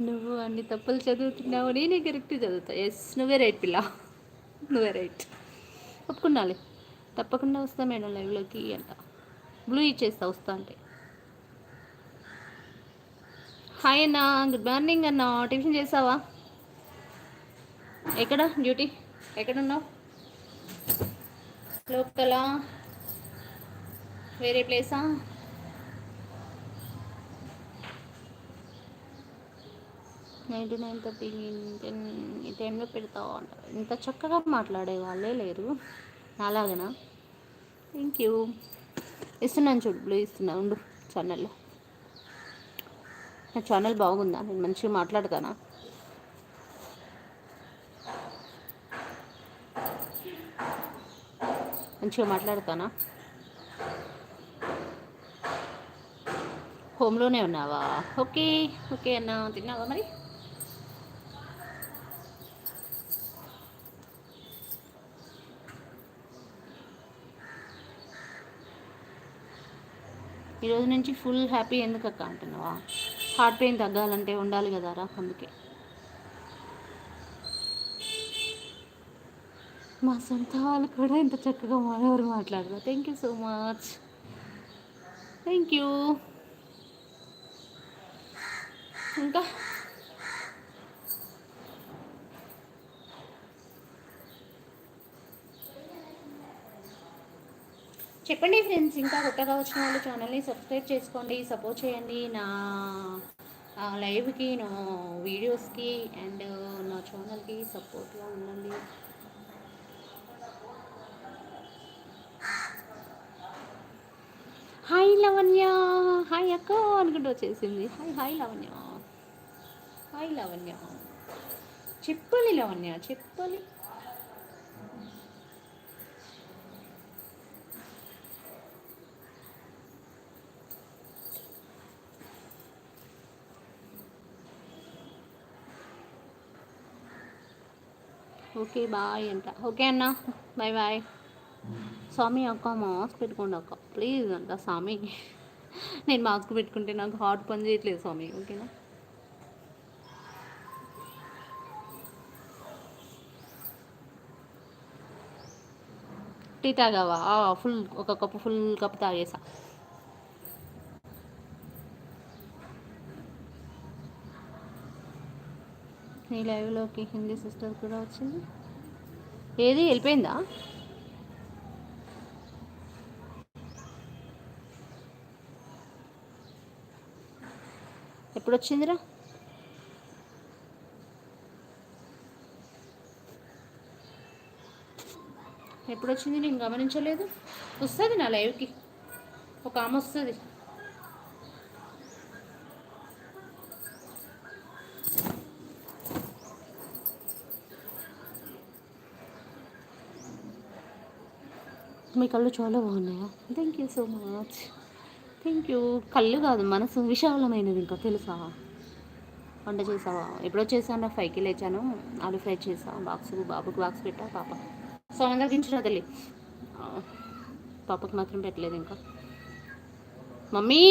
నువ్వు అన్ని తప్పులు చదువుతున్నావు, నేనే కరెక్ట్ చదువుతా. ఎస్, నువ్వే రైట్ పిల్ల, నువ్వే రైట్. ఒప్పుకున్నాలి, తప్పకుండా వస్తా మేడం లైవ్లోకి అంట. బ్లూ ఇచ్చేస్తా వస్తా అంటే. హాయ్ అన్న, గుడ్ మార్నింగ్ అన్న. టిఫిన్ చేసావా? ఎక్కడ డ్యూటీ? ఎక్కడున్నావు? లోకలా, వేరే ప్లేసా? 99:30 ఈ టైంలో పెడతావు అంట. ఇంత చక్కగా మాట్లాడే వాళ్ళే లేరు అలాగనా. Thank you. ఇస్తున్నాను చూడు, బ్లూ ఇస్తున్నా ఉండు. ఛానల్లో నా ఛానల్ బాగుందా? నేను మంచిగా మాట్లాడతానా? మంచిగా మాట్లాడతానా? హోమ్లోనే ఉన్నావా? ఓకే ఓకే అన్న. తిన్నావా మరి? ఈరోజు నుంచి ఫుల్ హ్యాపీ ఎందుకు అక్క అంటున్నావా? హార్ట్ పెయిన్ తగ్గాలంటే ఉండాలి కదారా, అందుకే. మా సొంత వాళ్ళు కూడా ఇంత చక్కగా ఎవరు మాట్లాడతారు. Thank you so much. Thank you. ఇంకా చెప్పండి ఫ్రెండ్స్. ఇంకా కొత్తగా వచ్చిన వాళ్ళు ఛానల్ని సబ్స్క్రైబ్ చేసుకోండి, సపోర్ట్ చేయండి నా లైవ్కి, నా వీడియోస్కి అండ్ నా ఛానల్కి సపోర్ట్గా ఉండండి. హాయ్ లవణ్య, హాయ్ అక్క అనుకుంటూ వచ్చేసింది. Hi hi Lavanya, hi Lavanya. చెప్పాలి లవణ్య, చెప్పాలి. ఓకే బాయ్ అంట. ఓకే అన్న, బాయ్ బాయ్. స్వామి అక్క మాస్క్ పెట్టుకోండి అక్క ప్లీజ్ అంట. స్వామి నేను మాస్క్ పెట్టుకుంటే నాకు హార్ట్ పని చేయట్లేదు స్వామి, ఓకేనా? టీ తాగావా? ఫుల్, ఒక కప్పు, ఫుల్ కప్పు తాగేసా. నీ లైవ్లోకి హిందీ సిస్టర్ కూడా వచ్చింది. ఏది వెళ్ళిపోయిందా? ఎప్పుడు వచ్చిందిరా? ఎప్పుడు వచ్చింది? నేను గమనించలేదు. వస్తుంది నా లైవ్కి ఒక ఆమె వస్తుంది. మీ కళ్ళు చాలా బాగున్నాయా? Thank you so much. Thank you. కళ్ళు కాదు, మనసు విశాలమైనది. ఇంకా తెలుసా? వంట చేసావా? ఎప్పుడో చేశాను. 5కి లేచాను, ఆలు ఫ్రై చేసా, బాబుకి బాక్స్ పెట్టా. పాప సోనందరికి ఇచ్చిన తల్లి, పాపకు మాత్రం పెట్టలేదు ఇంకా. మమ్మీ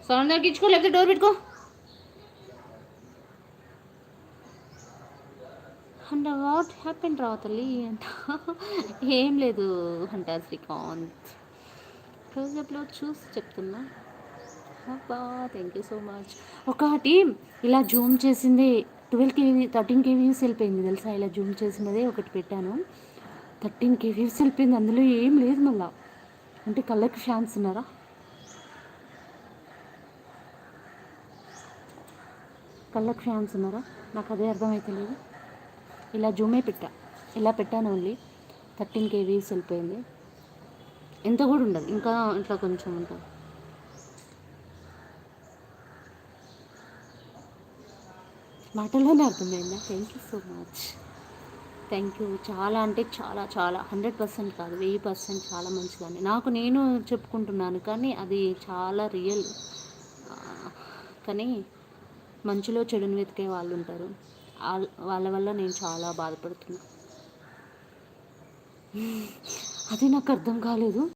సోనందరికి ఇచ్చుకో, లేకపోతే డోర్ పెట్టుకో. అండ్ వాట్ హ్యాపెన్ రా తల్లి అంట. ఏం లేదు అంట శ్రీకాంత్. క్లోజప్లో చూసి చెప్తున్నా. అబ్బా థ్యాంక్ యూ సో మచ్. ఒకటి ఇలా జూమ్ చేసింది 12K 13K వ్యూస్ వెళ్ళిపోయింది తెలుసా? ఇలా జూమ్ చేసినదే ఒకటి పెట్టాను, 13K వ్యూస్ వెళ్ళిపోయింది. అందులో ఏం లేదు మళ్ళా. అంటే కళ్ళకి ఫ్యాన్స్ ఉన్నారా? కళ్ళకి ఫ్యాన్స్ ఉన్నారా? నాకు అదే అర్థమైతలేదు. ఇలా జూమే పెట్టా, ఇలా పెట్టాను, ఓన్లీ 13K వ్యూస్ వెళ్ళిపోయింది. ఎంత కూడా ఉండదు, ఇంకా ఇట్లా కొంచెం ఉంటుంది. మాటల్లోనే అర్థమైందా? Thank you so much. Thank you. చాలా అంటే చాలా చాలా 100% కాదు, 1000% చాలా మంచిదని నాకు నేను చెప్పుకుంటున్నాను. కానీ అది చాలా రియల్. కానీ మంచిలో చెడుని వెతికే వాళ్ళు ఉంటారు, వాళ్ళ వల్ల నేను చాలా బాధపడుతున్నా. అది నాకు అర్థం కాలేదు.